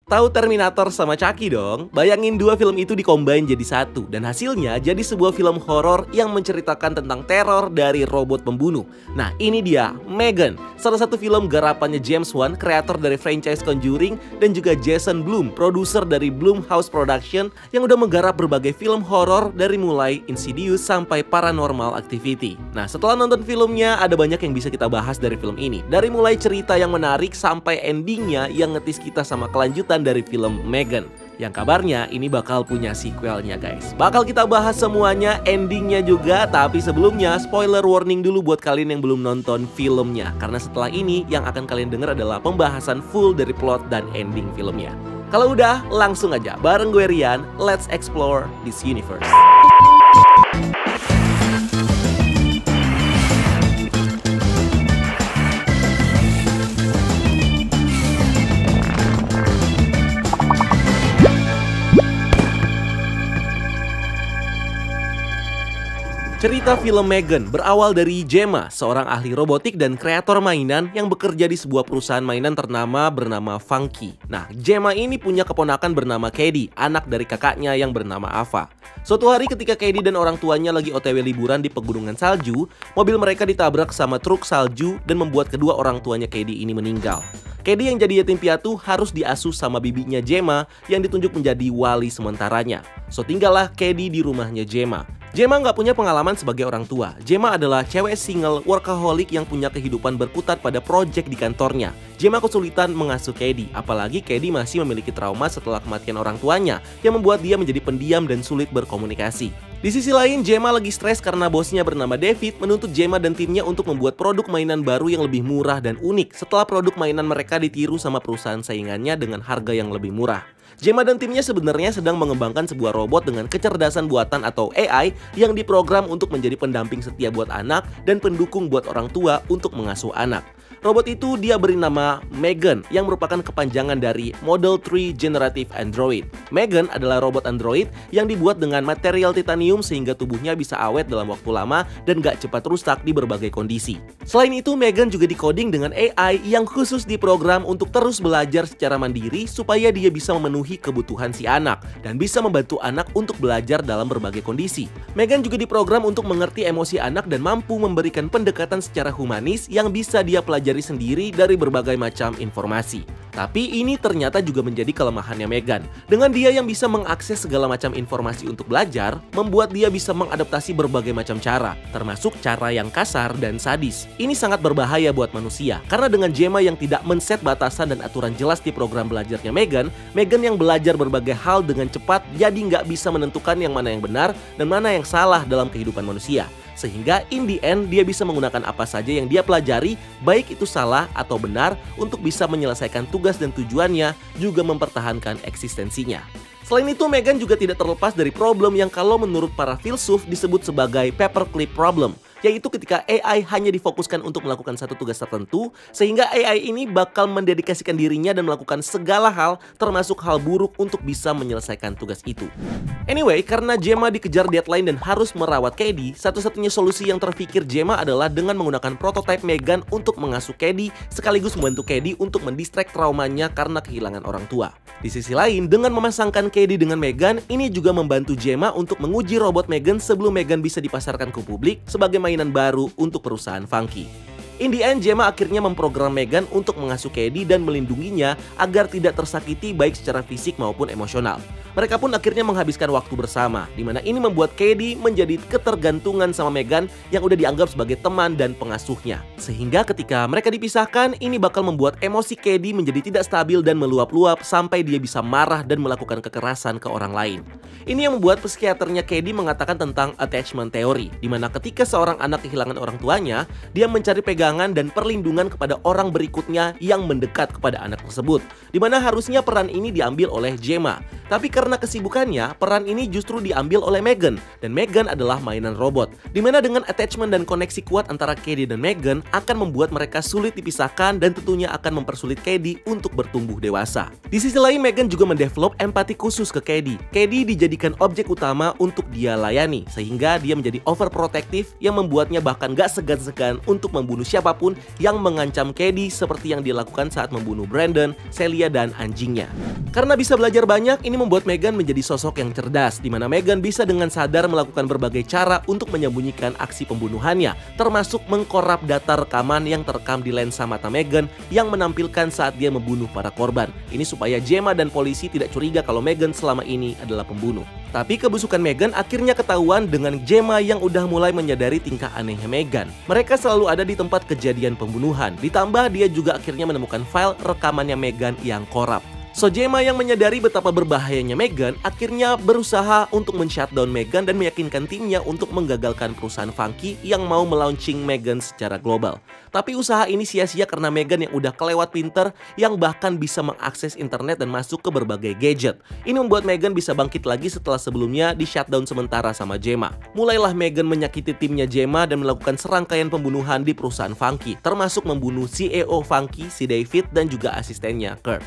Tahu Terminator sama Chucky dong? Bayangin dua film itu dikombin jadi satu dan hasilnya jadi sebuah film horor yang menceritakan tentang teror dari robot pembunuh. Nah, ini dia Megan, salah satu film garapannya James Wan, kreator dari franchise Conjuring, dan juga Jason Blum, produser dari Blumhouse Production yang udah menggarap berbagai film horor dari mulai Insidious sampai Paranormal Activity. Nah, setelah nonton filmnya ada banyak yang bisa kita bahas dari film ini. Dari mulai cerita yang menarik sampai endingnya yang ngetis kita sama kelanjutan dari film Megan. Yang kabarnya ini bakal punya sequelnya guys. Bakal kita bahas semuanya, endingnya juga. Tapi sebelumnya spoiler warning dulu buat kalian yang belum nonton filmnya. Karena setelah ini yang akan kalian dengar adalah pembahasan full dari plot dan ending filmnya. Kalau udah, langsung aja bareng gue Rian, let's explore this universe. Cerita film Megan berawal dari Gemma, seorang ahli robotik dan kreator mainan yang bekerja di sebuah perusahaan mainan ternama bernama Funky. Nah, Gemma ini punya keponakan bernama Cady, anak dari kakaknya yang bernama Ava. Suatu hari ketika Cady dan orang tuanya lagi OTW liburan di pegunungan salju, mobil mereka ditabrak sama truk salju dan membuat kedua orang tuanya Cady ini meninggal. Cady yang jadi yatim piatu harus diasuh sama bibinya Gemma yang ditunjuk menjadi wali sementaranya. So tinggallah Cady di rumahnya Gemma. Gemma nggak punya pengalaman sebagai orang tua. Gemma adalah cewek single workaholic yang punya kehidupan berkutat pada proyek di kantornya. Gemma kesulitan mengasuh Cady, apalagi Cady masih memiliki trauma setelah kematian orang tuanya yang membuat dia menjadi pendiam dan sulit berkomunikasi. Di sisi lain, Gemma lagi stres karena bosnya bernama David menuntut Gemma dan timnya untuk membuat produk mainan baru yang lebih murah dan unik setelah produk mainan mereka ditiru sama perusahaan saingannya dengan harga yang lebih murah. Gemma dan timnya sebenarnya sedang mengembangkan sebuah robot dengan kecerdasan buatan atau AI yang diprogram untuk menjadi pendamping setia buat anak dan pendukung buat orang tua untuk mengasuh anak. Robot itu dia beri nama Megan yang merupakan kepanjangan dari Model 3 Generative Android. Megan adalah robot android yang dibuat dengan material titanium sehingga tubuhnya bisa awet dalam waktu lama dan gak cepat rusak di berbagai kondisi. Selain itu, Megan juga dikoding dengan AI yang khusus diprogram untuk terus belajar secara mandiri supaya dia bisa memenuhi kebutuhan si anak dan bisa membantu anak untuk belajar dalam berbagai kondisi. Megan juga diprogram untuk mengerti emosi anak dan mampu memberikan pendekatan secara humanis yang bisa dia pelajari sendiri dari berbagai macam informasi. Tapi ini ternyata juga menjadi kelemahannya Megan. Dengan dia yang bisa mengakses segala macam informasi untuk belajar, membuat dia bisa mengadaptasi berbagai macam cara, termasuk cara yang kasar dan sadis. Ini sangat berbahaya buat manusia, karena dengan Gemma yang tidak men-set batasan dan aturan jelas di program belajarnya Megan, Megan yang belajar berbagai hal dengan cepat jadi nggak bisa menentukan yang mana yang benar dan mana yang salah dalam kehidupan manusia. Sehingga in the end dia bisa menggunakan apa saja yang dia pelajari, baik itu salah atau benar, untuk bisa menyelesaikan tugas dan tujuannya, juga mempertahankan eksistensinya. Selain itu, Megan juga tidak terlepas dari problem yang kalau menurut para filsuf disebut sebagai paperclip problem, yaitu ketika AI hanya difokuskan untuk melakukan satu tugas tertentu, sehingga AI ini bakal mendedikasikan dirinya dan melakukan segala hal, termasuk hal buruk untuk bisa menyelesaikan tugas itu. Anyway, karena Gemma dikejar deadline dan harus merawat Cady, satu-satunya solusi yang terpikir Gemma adalah dengan menggunakan prototipe Megan untuk mengasuh Cady, sekaligus membantu Cady untuk mendistract traumanya karena kehilangan orang tua. Di sisi lain, dengan memasangkan Cady dengan Megan, ini juga membantu Gemma untuk menguji robot Megan sebelum Megan bisa dipasarkan ke publik sebagai mainan baru untuk perusahaan Funky. In the end, Gemma akhirnya memprogram Megan untuk mengasuh Cady dan melindunginya agar tidak tersakiti baik secara fisik maupun emosional. Mereka pun akhirnya menghabiskan waktu bersama, di mana ini membuat Cady menjadi ketergantungan sama Megan yang udah dianggap sebagai teman dan pengasuhnya. Sehingga ketika mereka dipisahkan, ini bakal membuat emosi Cady menjadi tidak stabil dan meluap-luap sampai dia bisa marah dan melakukan kekerasan ke orang lain. Ini yang membuat psikiaternya Cady mengatakan tentang attachment theory, di mana ketika seorang anak kehilangan orang tuanya, dia mencari pegangan dan perlindungan kepada orang berikutnya yang mendekat kepada anak tersebut, di mana harusnya peran ini diambil oleh Gemma. Tapi karena kesibukannya, peran ini justru diambil oleh Megan. Dan Megan adalah mainan robot, dimana dengan attachment dan koneksi kuat antara Cady dan Megan akan membuat mereka sulit dipisahkan dan tentunya akan mempersulit Cady untuk bertumbuh dewasa. Di sisi lain, Megan juga mendevelop empati khusus ke Cady. Cady dijadikan objek utama untuk dia layani, sehingga dia menjadi overprotective yang membuatnya bahkan gak segan-segan untuk membunuh siapapun yang mengancam Cady seperti yang dilakukan saat membunuh Brandon, Celia, dan anjingnya. Karena bisa belajar banyak, ini membuat Megan menjadi sosok yang cerdas, di mana Megan bisa dengan sadar melakukan berbagai cara untuk menyembunyikan aksi pembunuhannya, termasuk mengkorap data rekaman yang terekam di lensa mata Megan yang menampilkan saat dia membunuh para korban. Ini supaya Gemma dan polisi tidak curiga kalau Megan selama ini adalah pembunuh. Tapi kebusukan Megan akhirnya ketahuan dengan Gemma yang udah mulai menyadari tingkah anehnya Megan. Mereka selalu ada di tempat kejadian pembunuhan, ditambah dia juga akhirnya menemukan file rekamannya Megan yang korup. So, Gemma yang menyadari betapa berbahayanya Megan akhirnya berusaha untuk men-shutdown Megan dan meyakinkan timnya untuk menggagalkan perusahaan Funky yang mau melaunching Megan secara global. Tapi usaha ini sia-sia karena Megan yang udah kelewat pinter yang bahkan bisa mengakses internet dan masuk ke berbagai gadget. Ini membuat Megan bisa bangkit lagi setelah sebelumnya di-shutdown sementara sama Gemma. Mulailah Megan menyakiti timnya Gemma dan melakukan serangkaian pembunuhan di perusahaan Funky, termasuk membunuh CEO Funky, si David, dan juga asistennya Kurt.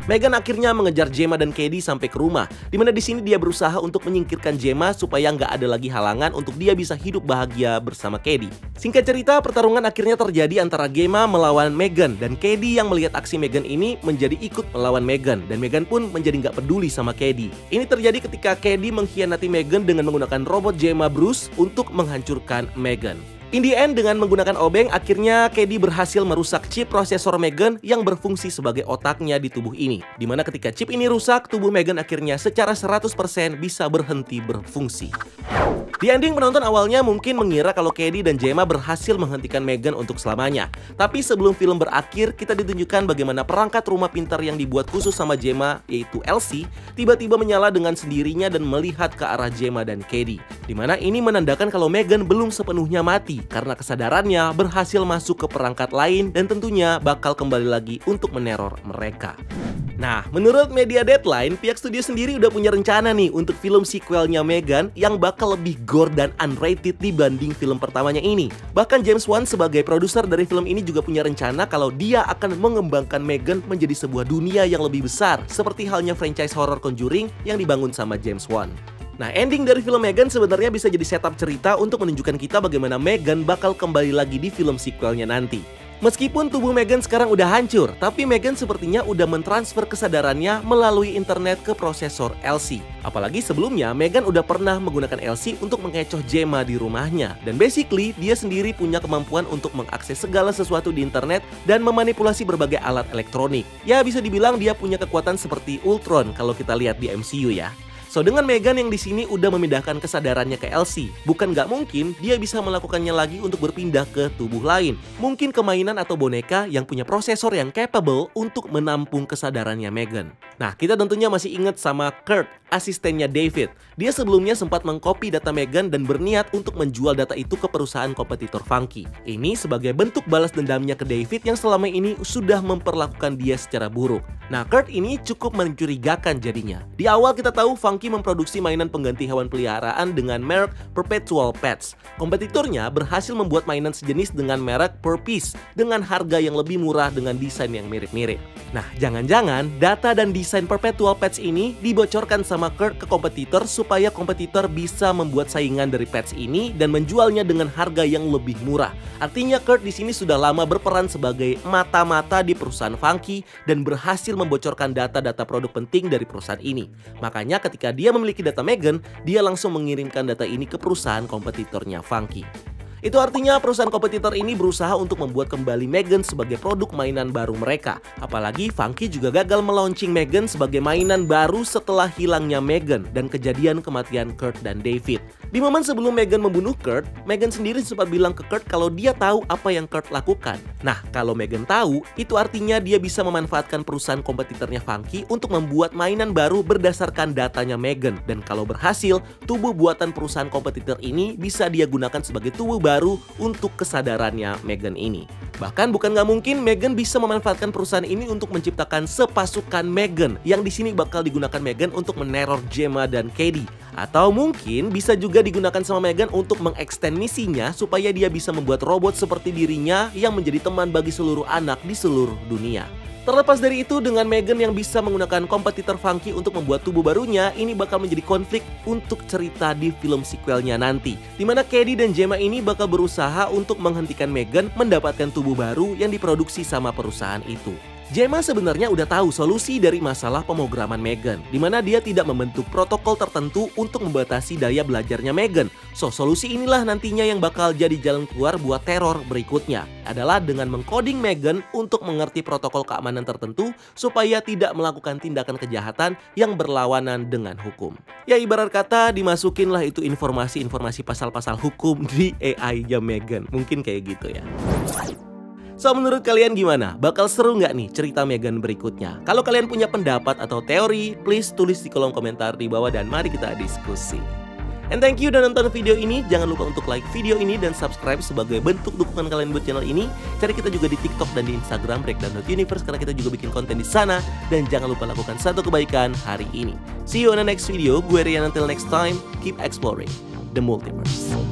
Megan akhirnya mengejar Gemma dan Cady sampai ke rumah, dimana di sini dia berusaha untuk menyingkirkan Gemma supaya nggak ada lagi halangan untuk dia bisa hidup bahagia bersama Cady. Singkat cerita, pertarungan akhirnya terjadi antara Gemma melawan Megan, dan Cady yang melihat aksi Megan ini menjadi ikut melawan Megan, dan Megan pun menjadi nggak peduli sama Cady. Ini terjadi ketika Cady mengkhianati Megan dengan menggunakan robot Gemma Bruce untuk menghancurkan Megan. In the end, dengan menggunakan obeng, akhirnya Cady berhasil merusak chip prosesor Megan yang berfungsi sebagai otaknya di tubuh ini. Dimana ketika chip ini rusak, tubuh Megan akhirnya secara 100% bisa berhenti berfungsi. Di ending, penonton awalnya mungkin mengira kalau Cady dan Gemma berhasil menghentikan Megan untuk selamanya. Tapi sebelum film berakhir, kita ditunjukkan bagaimana perangkat rumah pintar yang dibuat khusus sama Gemma, yaitu Elsie, tiba-tiba menyala dengan sendirinya dan melihat ke arah Gemma dan Cady. Dimana ini menandakan kalau Megan belum sepenuhnya mati, karena kesadarannya berhasil masuk ke perangkat lain dan tentunya bakal kembali lagi untuk meneror mereka. Nah, menurut media Deadline, pihak studio sendiri udah punya rencana nih untuk film sequelnya Megan yang bakal lebih gore dan unrated dibanding film pertamanya ini. Bahkan James Wan sebagai produser dari film ini juga punya rencana kalau dia akan mengembangkan Megan menjadi sebuah dunia yang lebih besar, seperti halnya franchise horror Conjuring yang dibangun sama James Wan. Nah, ending dari film Megan sebenarnya bisa jadi setup cerita untuk menunjukkan kita bagaimana Megan bakal kembali lagi di film sequelnya nanti. Meskipun tubuh Megan sekarang udah hancur, tapi Megan sepertinya udah mentransfer kesadarannya melalui internet ke prosesor Elsie. Apalagi sebelumnya Megan udah pernah menggunakan Elsie untuk mengecoh Gemma di rumahnya. Dan basically dia sendiri punya kemampuan untuk mengakses segala sesuatu di internet dan memanipulasi berbagai alat elektronik. Ya, bisa dibilang dia punya kekuatan seperti Ultron kalau kita lihat di MCU ya. So, dengan Megan yang di sini udah memindahkan kesadarannya ke Elsie, bukan nggak mungkin dia bisa melakukannya lagi untuk berpindah ke tubuh lain. Mungkin ke mainan atau boneka yang punya prosesor yang capable untuk menampung kesadarannya Megan. Nah, kita tentunya masih ingat sama Kurt, asistennya David. Dia sebelumnya sempat mengcopy data Megan dan berniat untuk menjual data itu ke perusahaan kompetitor Funky. Ini sebagai bentuk balas dendamnya ke David yang selama ini sudah memperlakukan dia secara buruk. Nah, Kurt ini cukup mencurigakan jadinya. Di awal kita tahu Funky memproduksi mainan pengganti hewan peliharaan dengan merek Perpetual Pets. Kompetitornya berhasil membuat mainan sejenis dengan merek Purpiece dengan harga yang lebih murah dengan desain yang mirip-mirip. Nah, jangan-jangan data dan desain Perpetual Pets ini dibocorkan sama Kurt ke kompetitor supaya kompetitor bisa membuat saingan dari pets ini dan menjualnya dengan harga yang lebih murah. Artinya Kurt di sini sudah lama berperan sebagai mata-mata di perusahaan Funky dan berhasil membocorkan data-data produk penting dari perusahaan ini. Makanya ketika dia memiliki data Megan, dia langsung mengirimkan data ini ke perusahaan kompetitornya Funky. Itu artinya perusahaan kompetitor ini berusaha untuk membuat kembali Megan sebagai produk mainan baru mereka. Apalagi Funky juga gagal melaunching Megan sebagai mainan baru setelah hilangnya Megan dan kejadian kematian Kurt dan David. Di momen sebelum Megan membunuh Kurt, Megan sendiri sempat bilang ke Kurt kalau dia tahu apa yang Kurt lakukan. Nah, kalau Megan tahu, itu artinya dia bisa memanfaatkan perusahaan kompetitornya Funky untuk membuat mainan baru berdasarkan datanya Megan. Dan kalau berhasil, tubuh buatan perusahaan kompetitor ini bisa dia gunakan sebagai tubuh baru untuk kesadarannya Meghan ini. Bahkan bukan nggak mungkin Meghan bisa memanfaatkan perusahaan ini untuk menciptakan sepasukan Meghan yang di sini bakal digunakan Meghan untuk meneror Gemma dan Katie. Atau mungkin bisa juga digunakan sama Meghan untuk mengekstend misinya supaya dia bisa membuat robot seperti dirinya yang menjadi teman bagi seluruh anak di seluruh dunia. Terlepas dari itu, dengan Meghan yang bisa menggunakan kompetitor Funky untuk membuat tubuh barunya, ini bakal menjadi konflik untuk cerita di film sequelnya nanti. Dimana Katie dan Gemma ini bakal berusaha untuk menghentikan Meghan mendapatkan tubuh baru yang diproduksi sama perusahaan itu. Gemma sebenarnya udah tahu solusi dari masalah pemrograman Meghan, di mana dia tidak membentuk protokol tertentu untuk membatasi daya belajarnya Meghan. So, solusi inilah nantinya yang bakal jadi jalan keluar buat teror berikutnya, adalah dengan mengcoding Meghan untuk mengerti protokol keamanan tertentu supaya tidak melakukan tindakan kejahatan yang berlawanan dengan hukum. Ya, ibarat kata dimasukinlah itu informasi-informasi pasal-pasal hukum di AI-nya Meghan. Mungkin kayak gitu ya. So, menurut kalian gimana? Bakal seru nggak nih cerita Meghan berikutnya? Kalau kalian punya pendapat atau teori, please tulis di kolom komentar di bawah dan mari kita diskusi. And thank you udah nonton video ini. Jangan lupa untuk like video ini dan subscribe sebagai bentuk dukungan kalian buat channel ini. Cari kita juga di TikTok dan di Instagram Breakdown.Universe karena kita juga bikin konten di sana. Dan jangan lupa lakukan satu kebaikan hari ini. See you on the next video. Gue Rian, until next time, keep exploring the multiverse.